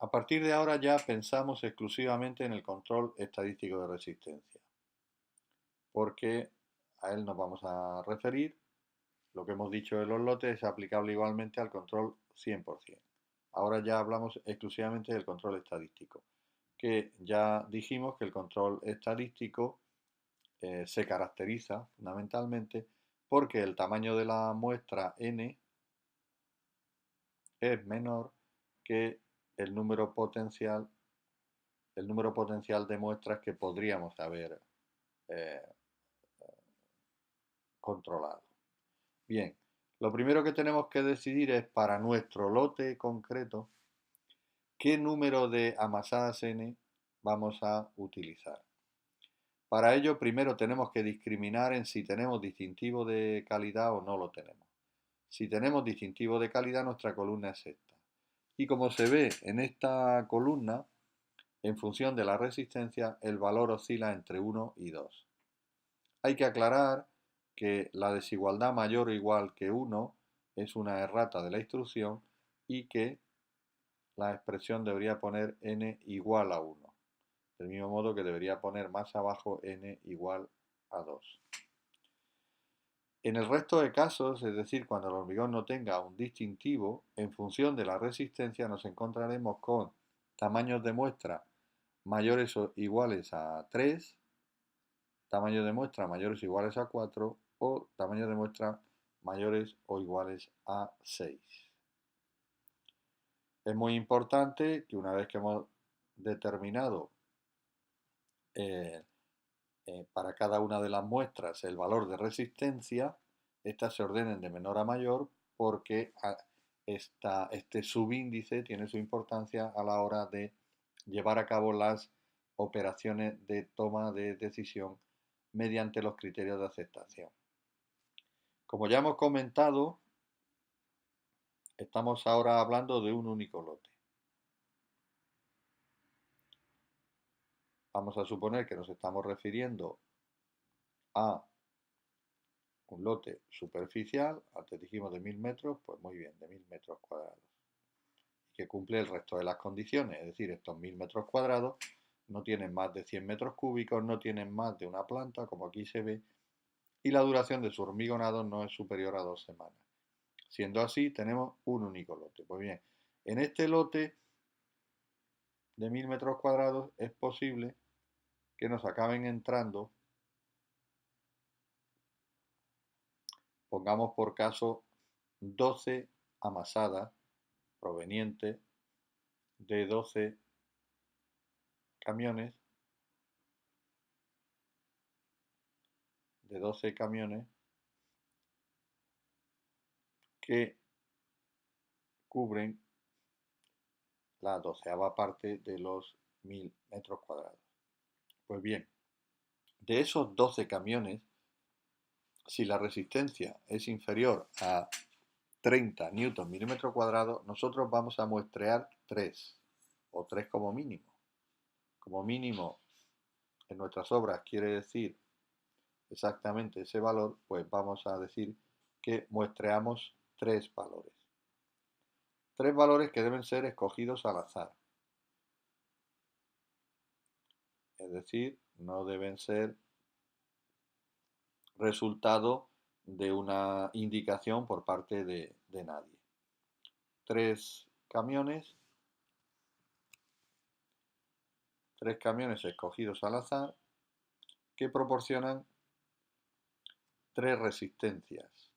A partir de ahora ya pensamos exclusivamente en el control estadístico de resistencia, porque a él nos vamos a referir. Lo que hemos dicho de los lotes es aplicable igualmente al control 100%. Ahora ya hablamos exclusivamente del control estadístico, que ya dijimos que el control estadístico se caracteriza fundamentalmente porque el tamaño de la muestra n es menor que el número potencial, el número potencial de muestras que podríamos haber eh, controlado. Bien, lo primero que tenemos que decidir es para nuestro lote concreto qué número de amasadas n vamos a utilizar. Para ello, primero tenemos que discriminar en si tenemos distintivo de calidad o no lo tenemos. Si tenemos distintivo de calidad, nuestra columna es esta. Y como se ve en esta columna, en función de la resistencia, el valor oscila entre 1 y 2. Hay que aclarar que la desigualdad mayor o igual que 1 es una errata de la instrucción y que la expresión debería poner n igual a 1. Del mismo modo que debería poner más abajo n igual a 2. En el resto de casos, es decir, cuando el hormigón no tenga un distintivo, en función de la resistencia nos encontraremos con tamaños de muestra mayores o iguales a 3, tamaños de muestra mayores o iguales a 4 o tamaños de muestra mayores o iguales a 6. Es muy importante que una vez que hemos determinado eh, para cada una de las muestras el valor de resistencia, estas se ordenen de menor a mayor porque este subíndice tiene su importancia a la hora de llevar a cabo las operaciones de toma de decisión mediante los criterios de aceptación. Como ya hemos comentado, estamos ahora hablando de un único lote. Vamos a suponer que nos estamos refiriendo a un lote superficial, antes dijimos de 1000 metros, pues muy bien, de 1000 metros cuadrados, que cumple el resto de las condiciones, es decir, estos 1000 metros cuadrados no tienen más de 100 metros cúbicos, no tienen más de una planta, como aquí se ve, y la duración de su hormigonado no es superior a 2 semanas. Siendo así, tenemos un único lote. Pues bien, en este lote de 1000 metros cuadrados es posible que nos acaben entrando, pongamos por caso, 12 amasadas provenientes de 12 camiones, que cubren la 12ª parte de los 1000 metros cuadrados. Pues bien, de esos 12 camiones, si la resistencia es inferior a 30 newton milímetro cuadrado, nosotros vamos a muestrear 3, o 3 como mínimo. Como mínimo, en nuestras obras quiere decir exactamente ese valor, pues vamos a decir que muestreamos 3 valores. 3 valores que deben ser escogidos al azar. Es decir, no deben ser resultado de una indicación por parte de nadie. 3 camiones, 3 camiones escogidos al azar que proporcionan 3 resistencias.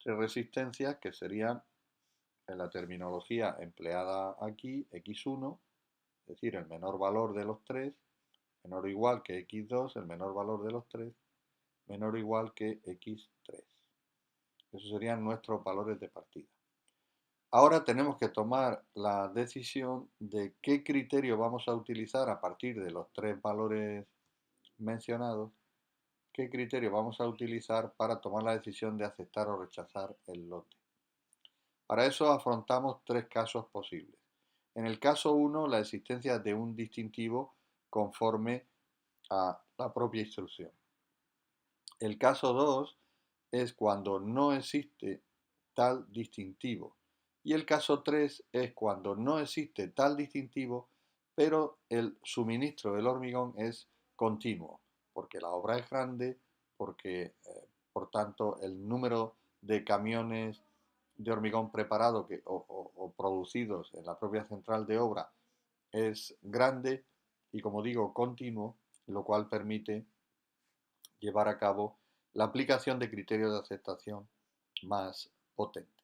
3 resistencias que serían, en la terminología empleada aquí, x1, es decir, el menor valor de los 3, menor o igual que x2, el menor valor de los 3, menor o igual que x3. Esos serían nuestros valores de partida. Ahora tenemos que tomar la decisión de qué criterio vamos a utilizar a partir de los 3 valores mencionados, qué criterio vamos a utilizar para tomar la decisión de aceptar o rechazar el lote. Para eso afrontamos 3 casos posibles. En el caso 1, la existencia de un distintivo conforme a la propia instrucción. El caso 2 es cuando no existe tal distintivo Y el caso 3 es cuando no existe tal distintivo, pero el suministro del hormigón es continuo, porque la obra es grande, porque por tanto el número de camiones de hormigón preparado o producidos en la propia central de obra es grande y, como digo, continuo, lo cual permite llevar a cabo la aplicación de criterios de aceptación más potentes.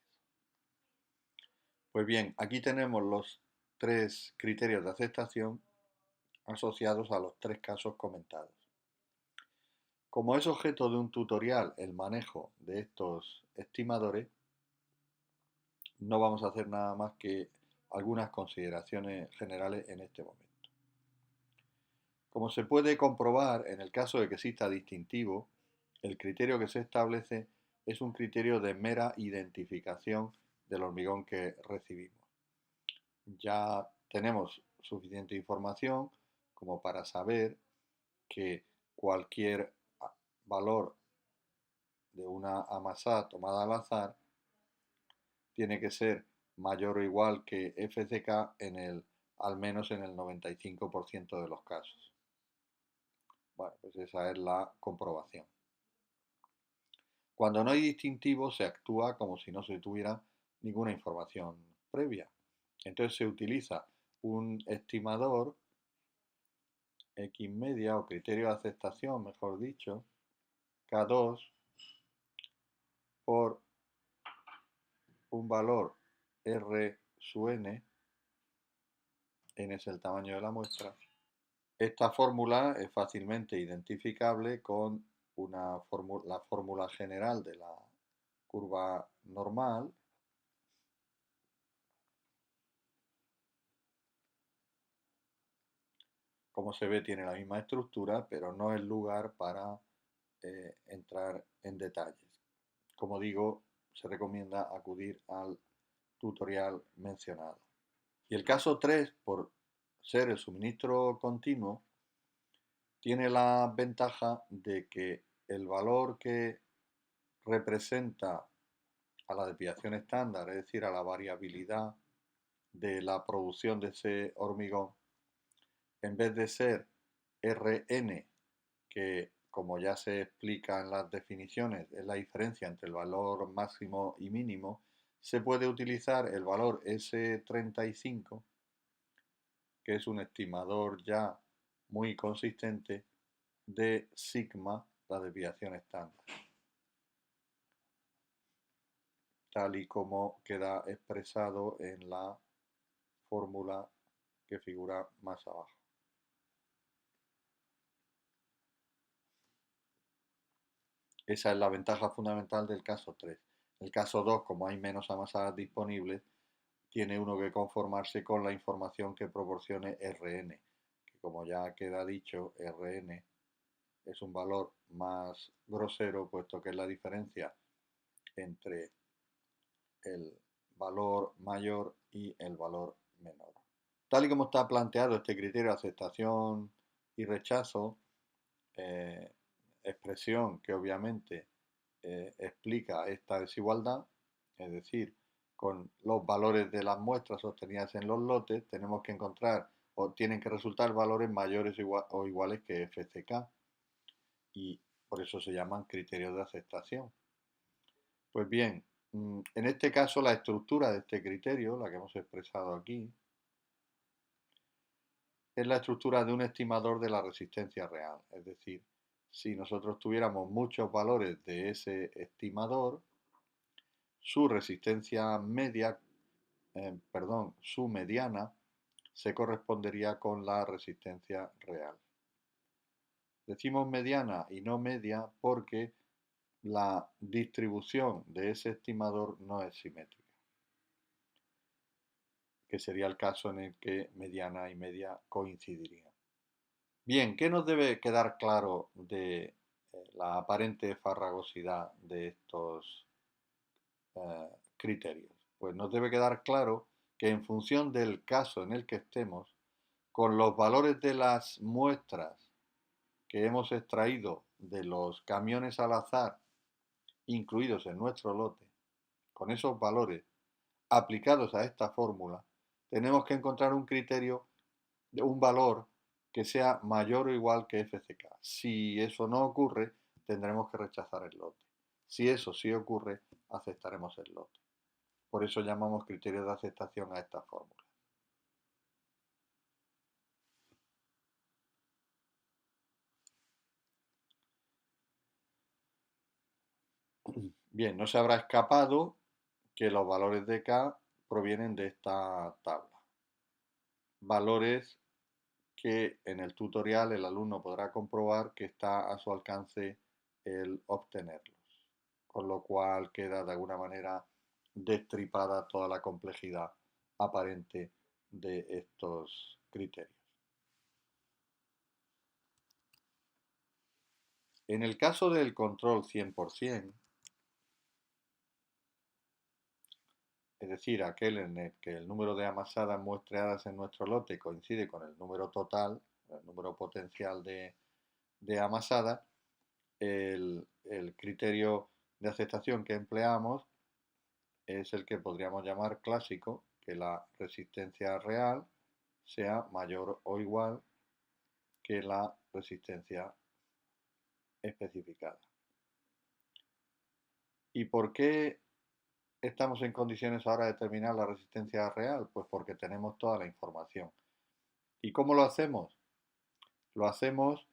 Pues bien, aquí tenemos los tres criterios de aceptación asociados a los tres casos comentados. Como es objeto de un tutorial el manejo de estos estimadores, no vamos a hacer nada más que algunas consideraciones generales en este momento. Como se puede comprobar, en el caso de que exista distintivo, el criterio que se establece es un criterio de mera identificación del hormigón que recibimos. Ya tenemos suficiente información como para saber que cualquier valor de una amasada tomada al azar tiene que ser mayor o igual que FCK al menos en el 95% de los casos. Bueno, pues esa es la comprobación. Cuando no hay distintivo se actúa como si no se tuviera ninguna información previa. Entonces se utiliza un estimador X media o criterio de aceptación, mejor dicho, K2 por un valor R sub n es el tamaño de la muestra. Esta fórmula es fácilmente identificable con la fórmula general de la curva normal. Como se ve, tiene la misma estructura, pero no es lugar para entrar en detalles. Como digo, se recomienda acudir al tutorial mencionado. Y el caso 3, por ser el suministro continuo, tiene la ventaja de que el valor que representa a la desviación estándar, es decir, a la variabilidad de la producción de ese hormigón, en vez de ser Rn, que como ya se explica en las definiciones, es la diferencia entre el valor máximo y mínimo, se puede utilizar el valor S35, que es un estimador ya muy consistente de sigma, la desviación estándar, tal y como queda expresado en la fórmula que figura más abajo. Esa es la ventaja fundamental del caso 3. El caso 2, como hay menos amasadas disponibles, tiene uno que conformarse con la información que proporcione Rn, que como ya queda dicho, Rn es un valor más grosero, puesto que es la diferencia entre el valor mayor y el valor menor. Tal y como está planteado este criterio de aceptación y rechazo, expresión que obviamente explica esta desigualdad, es decir, con los valores de las muestras obtenidas en los lotes, tenemos que encontrar o tienen que resultar valores mayores o iguales que FCK, y por eso se llaman criterios de aceptación. Pues bien, en este caso la estructura de este criterio, la que hemos expresado aquí, es la estructura de un estimador de la resistencia real. Es decir, si nosotros tuviéramos muchos valores de ese estimador, su resistencia media, su mediana, se correspondería con la resistencia real. Decimos mediana y no media porque la distribución de ese estimador no es simétrica, que sería el caso en el que mediana y media coincidirían. Bien, ¿qué nos debe quedar claro de la aparente farragosidad de estos criterios? Pues nos debe quedar claro que en función del caso en el que estemos, con los valores de las muestras que hemos extraído de los camiones al azar incluidos en nuestro lote, con esos valores, aplicados a esta fórmula, tenemos que encontrar un criterio, un valor que sea mayor o igual que FCK. Si eso no ocurre, tendremos que rechazar el lote. Si eso sí ocurre, aceptaremos el lote. Por eso llamamos criterio de aceptación a esta fórmula. Bien, no se habrá escapado que los valores de K provienen de esta tabla. Valores que en el tutorial el alumno podrá comprobar que está a su alcance el obtenerlos, con lo cual queda de alguna manera destripada toda la complejidad aparente de estos criterios. En el caso del control 100%, es decir, aquel en el que el número de amasadas muestreadas en nuestro lote coincide con el número total, el número potencial de amasadas, el criterio de aceptación que empleamos es el que podríamos llamar clásico, que la resistencia real sea mayor o igual que la resistencia especificada. ¿Y por qué estamos en condiciones ahora de determinar la resistencia real? Pues porque tenemos toda la información. ¿Y cómo lo hacemos? Lo hacemos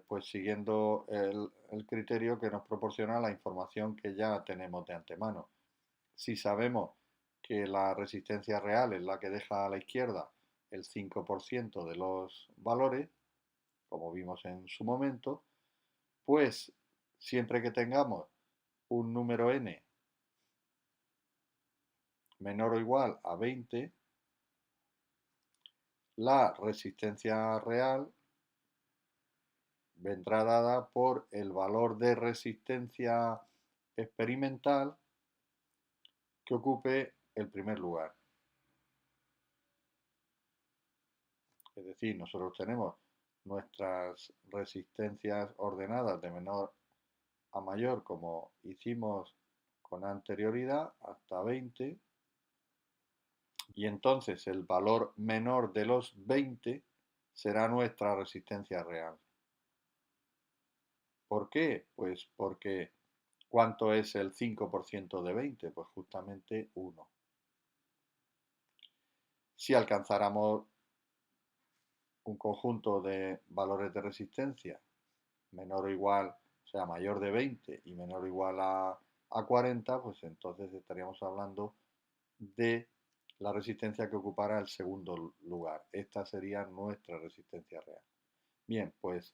pues siguiendo el criterio que nos proporciona la información que ya tenemos de antemano. Si sabemos que la resistencia real es la que deja a la izquierda el 5% de los valores, como vimos en su momento, pues siempre que tengamos un número n menor o igual a 20, la resistencia real vendrá dada por el valor de resistencia experimental que ocupe el primer lugar. Es decir, nosotros tenemos nuestras resistencias ordenadas de menor a mayor, como hicimos con anterioridad, hasta 20, y entonces el valor menor de los 20 será nuestra resistencia real. ¿Por qué? Pues porque ¿cuánto es el 5% de 20? Pues justamente 1. Si alcanzáramos un conjunto de valores de resistencia menor o igual, o sea, mayor de 20 y menor o igual a 40, pues entonces estaríamos hablando de la resistencia que ocupara el segundo lugar. Esta sería nuestra resistencia real. Bien, pues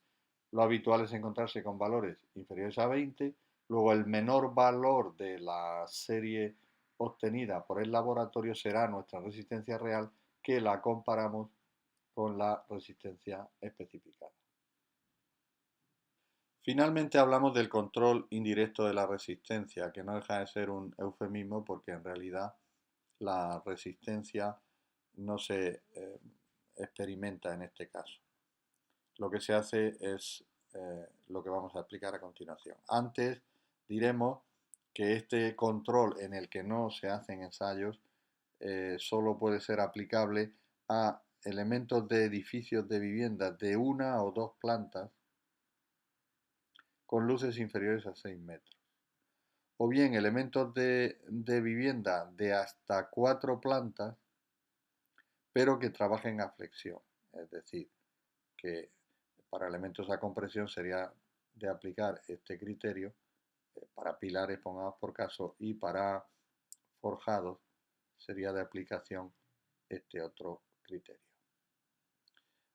lo habitual es encontrarse con valores inferiores a 20, luego el menor valor de la serie obtenida por el laboratorio será nuestra resistencia real, que la comparamos con la resistencia especificada. Finalmente hablamos del control indirecto de la resistencia, que no deja de ser un eufemismo porque en realidad la resistencia no se experimenta en este caso. Lo que se hace es lo que vamos a explicar a continuación. Antes diremos que este control en el que no se hacen ensayos solo puede ser aplicable a elementos de edificios de viviendas de una o dos plantas con luces inferiores a 6 metros. O bien elementos de vivienda de hasta 4 plantas, pero que trabajen a flexión. Es decir, que para elementos a compresión sería de aplicar este criterio, para pilares, pongamos por caso, y para forjados sería de aplicación este otro criterio.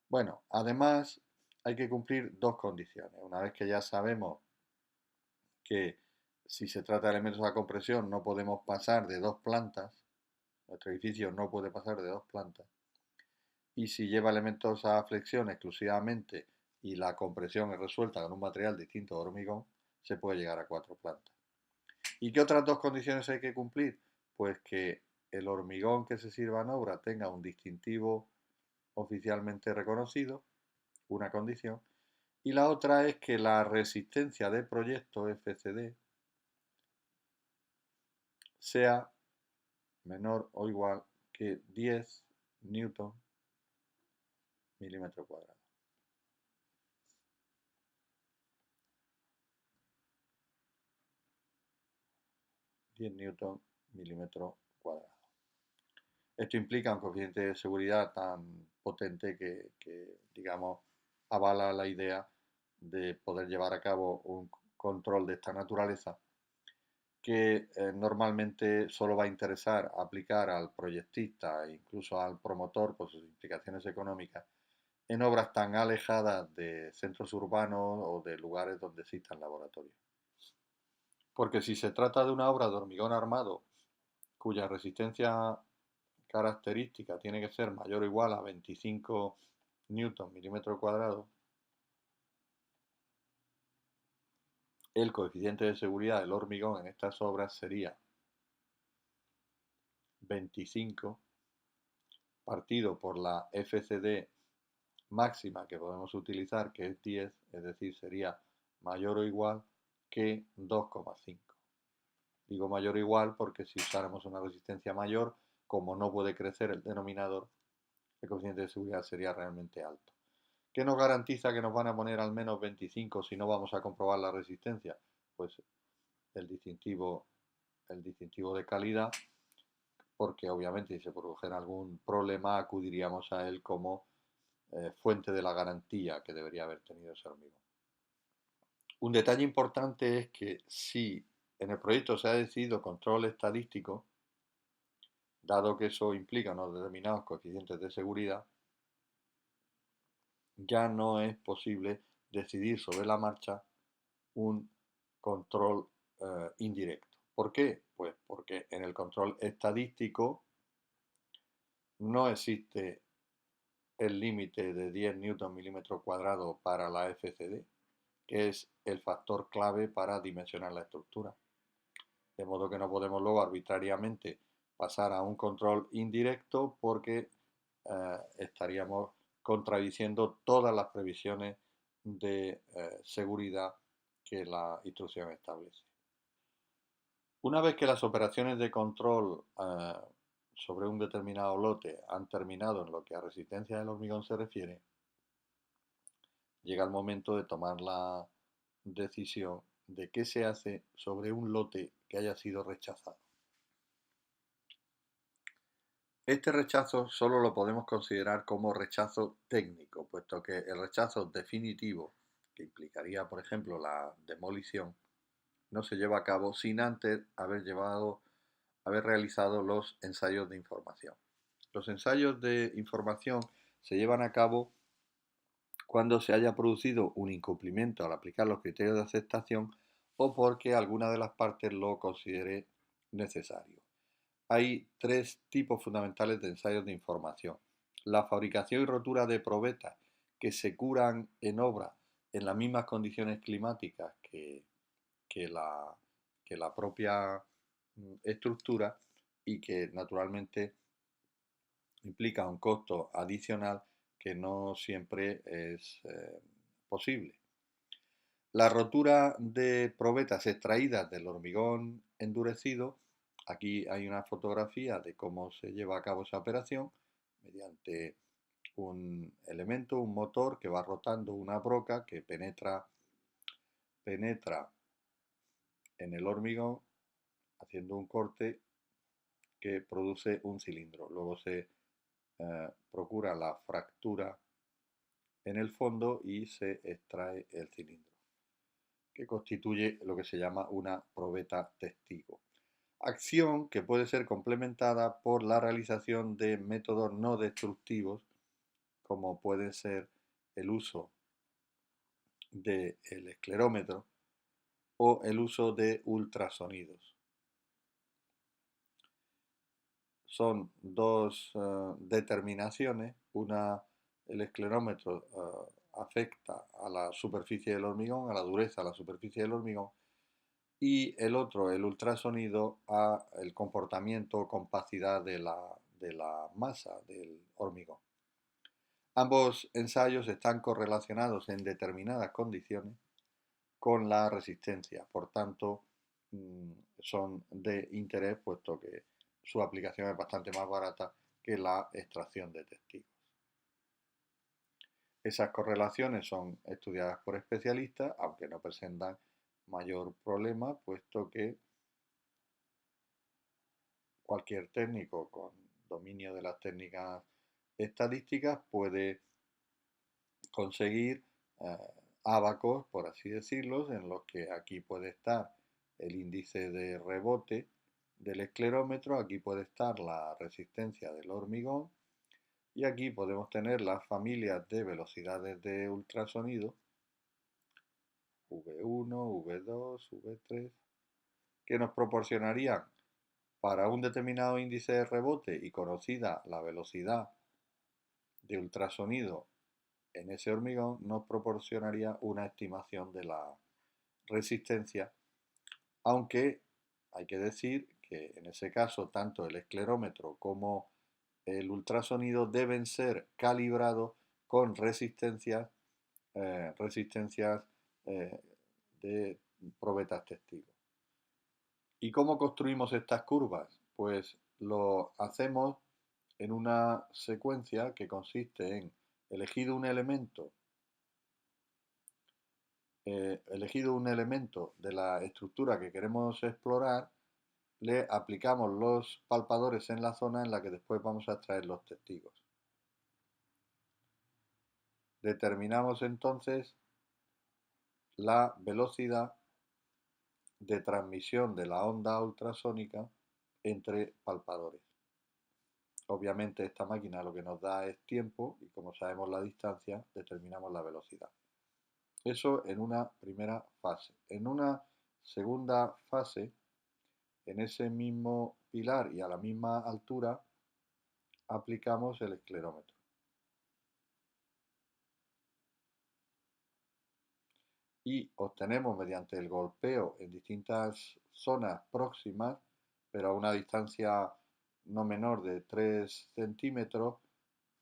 Bueno, además hay que cumplir dos condiciones. Una vez que ya sabemos que si se trata de elementos a compresión no podemos pasar de dos plantas, nuestro edificio no puede pasar de dos plantas, y si lleva elementos a flexión exclusivamente y la compresión es resuelta con un material distinto de hormigón, se puede llegar a 4 plantas. ¿Y qué otras dos condiciones hay que cumplir? Pues que el hormigón que se sirva en obra tenga un distintivo oficialmente reconocido, una condición, y la otra es que la resistencia de proyecto FCD sea menor o igual que 10 newton milímetro cuadrado. 10 newton milímetro cuadrado. Esto implica un coeficiente de seguridad tan potente que, digamos, avala la idea de poder llevar a cabo un control de esta naturaleza que normalmente solo va a interesar aplicar al proyectista e incluso al promotor por sus implicaciones económicas en obras tan alejadas de centros urbanos o de lugares donde existan laboratorios. Porque si se trata de una obra de hormigón armado cuya resistencia característica tiene que ser mayor o igual a 25 newton milímetro cuadrado, el coeficiente de seguridad del hormigón en estas obras sería 25 partido por la FCD máxima que podemos utilizar, que es 10, es decir, sería mayor o igual que 2,5. Digo mayor o igual porque si usáramos una resistencia mayor, como no puede crecer el denominador, el coeficiente de seguridad sería realmente alto. ¿Qué nos garantiza que nos van a poner al menos 25 si no vamos a comprobar la resistencia? Pues el distintivo, de calidad, porque obviamente si se produjera algún problema acudiríamos a él como fuente de la garantía que debería haber tenido ese hormigón. Un detalle importante es que si en el proyecto se ha decidido control estadístico, dado que eso implica unos determinados coeficientes de seguridad, ya no es posible decidir sobre la marcha un control indirecto. ¿Por qué? Pues porque en el control estadístico no existe el límite de 10 newton milímetro cuadrado para la FCD, que es el factor clave para dimensionar la estructura. De modo que no podemos luego arbitrariamente pasar a un control indirecto porque estaríamos contradiciendo todas las previsiones de seguridad que la instrucción establece. Una vez que las operaciones de control sobre un determinado lote han terminado en lo que a resistencia del hormigón se refiere, llega el momento de tomar la decisión de qué se hace sobre un lote que haya sido rechazado. Este rechazo solo lo podemos considerar como rechazo técnico, puesto que el rechazo definitivo, que implicaría, por ejemplo, la demolición, no se lleva a cabo sin antes haber realizado los ensayos de información. Los ensayos de información se llevan a cabo cuando se haya producido un incumplimiento al aplicar los criterios de aceptación o porque alguna de las partes lo considere necesario. Hay tres tipos fundamentales de ensayos de información. La fabricación y rotura de probetas que se curan en obra en las mismas condiciones climáticas que la propia estructura y que naturalmente implica un costo adicional que no siempre es posible. La rotura de probetas extraídas del hormigón endurecido, aquí hay una fotografía de cómo se lleva a cabo esa operación mediante un elemento, un motor que va rotando una broca que penetra en el hormigón haciendo un corte que produce un cilindro. Luego se procura la fractura en el fondo y se extrae el cilindro, que constituye lo que se llama una probeta testigo. Acción que puede ser complementada por la realización de métodos no destructivos, como puede ser el uso del esclerómetro o el uso de ultrasonidos. Son dos determinaciones. Una, el esclerómetro afecta a la superficie del hormigón, a la dureza de la superficie del hormigón, y el otro, el ultrasonido, a el comportamiento o compacidad de la masa del hormigón. Ambos ensayos están correlacionados en determinadas condiciones con la resistencia, por tanto son de interés puesto que su aplicación es bastante más barata que la extracción de testigos. Esas correlaciones son estudiadas por especialistas, aunque no presentan mayor problema, puesto que cualquier técnico con dominio de las técnicas estadísticas puede conseguir ábacos, por así decirlo, en los que aquí puede estar el índice de rebote del esclerómetro, aquí puede estar la resistencia del hormigón y aquí podemos tener las familias de velocidades de ultrasonido V1, V2, V3, que nos proporcionarían para un determinado índice de rebote y conocida la velocidad de ultrasonido en ese hormigón, nos proporcionaría una estimación de la resistencia, aunque hay que decir que en ese caso tanto el esclerómetro como el ultrasonido deben ser calibrados con resistencias eh, de probetas testigos. ¿Y cómo construimos estas curvas? Pues lo hacemos en una secuencia que consiste en elegido un elemento de la estructura que queremos explorar, le aplicamos los palpadores en la zona en la que después vamos a extraer los testigos. Determinamos entonces la velocidad de transmisión de la onda ultrasónica entre palpadores. Obviamente esta máquina lo que nos da es tiempo y como sabemos la distancia, determinamos la velocidad. Eso en una primera fase. En una segunda fase, en ese mismo pilar y a la misma altura, aplicamos el esclerómetro. Y obtenemos mediante el golpeo en distintas zonas próximas, pero a una distancia no menor de 3 centímetros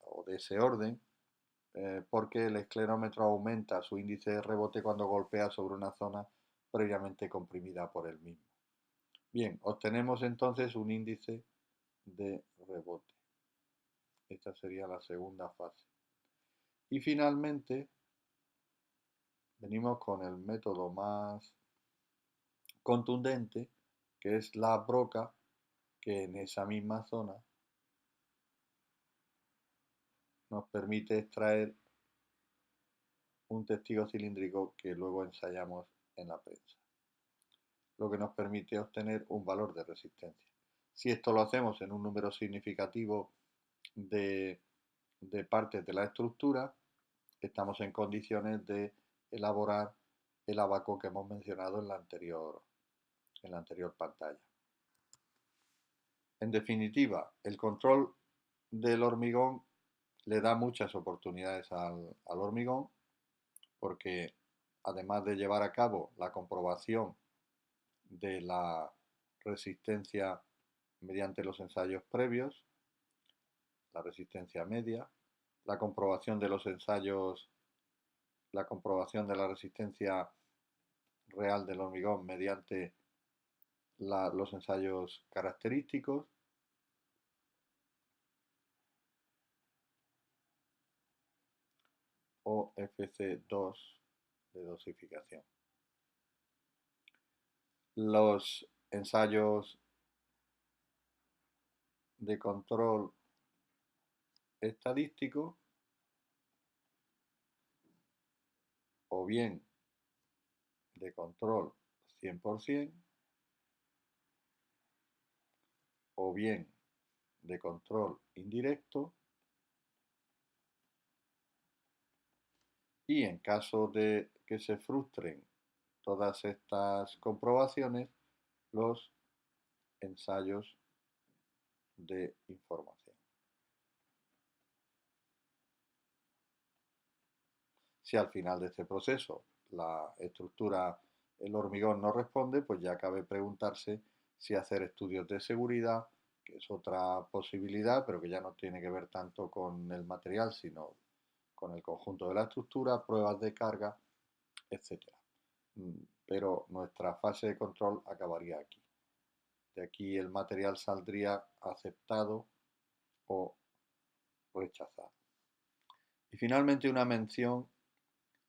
o de ese orden, porque el esclerómetro aumenta su índice de rebote cuando golpea sobre una zona previamente comprimida por él mismo. Bien, obtenemos entonces un índice de rebote. Esta sería la segunda fase. Y finalmente venimos con el método más contundente, que es la broca, que en esa misma zona nos permite extraer un testigo cilíndrico que luego ensayamos en la prensa, lo que nos permite obtener un valor de resistencia. Si esto lo hacemos en un número significativo de, de partes de la estructura, estamos en condiciones de elaborar el abaco que hemos mencionado en la anterior pantalla. En definitiva, el control del hormigón le da muchas oportunidades al hormigón porque además de llevar a cabo la comprobación de la resistencia mediante los ensayos previos, la resistencia media, la comprobación de los ensayos, la comprobación de la resistencia real del hormigón mediante los ensayos característicos, o FC2 de dosificación. Los ensayos de control estadístico o bien de control 100% o bien de control indirecto y en caso de que se frustren todas estas comprobaciones, los ensayos de información. Si al final de este proceso la estructura, el hormigón no responde, pues ya cabe preguntarse si hacer estudios de seguridad, que es otra posibilidad, pero que ya no tiene que ver tanto con el material, sino con el conjunto de la estructura, pruebas de carga, etc. Pero nuestra fase de control acabaría aquí. De aquí el material saldría aceptado o rechazado. Y finalmente una mención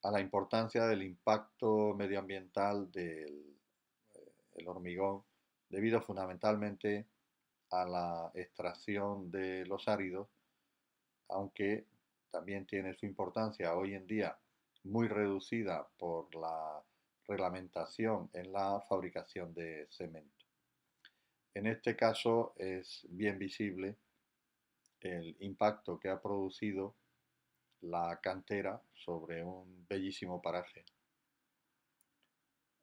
a la importancia del impacto medioambiental del el hormigón, debido fundamentalmente a la extracción de los áridos, aunque también tiene su importancia hoy en día muy reducida por la reglamentación en la fabricación de cemento. En este caso es bien visible el impacto que ha producido la cantera sobre un bellísimo paraje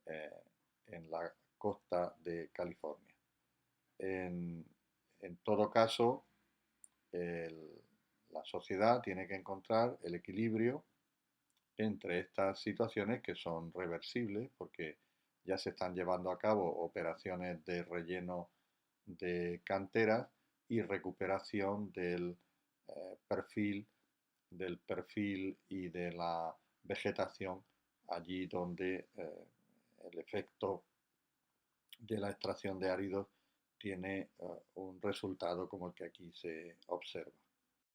eh, en la costa de California. En, en todo caso, el, la sociedad tiene que encontrar el equilibrio entre estas situaciones que son reversibles, porque ya se están llevando a cabo operaciones de relleno de canteras y recuperación perfil, del perfil y de la vegetación allí donde el efecto de la extracción de áridos tiene un resultado como el que aquí se observa.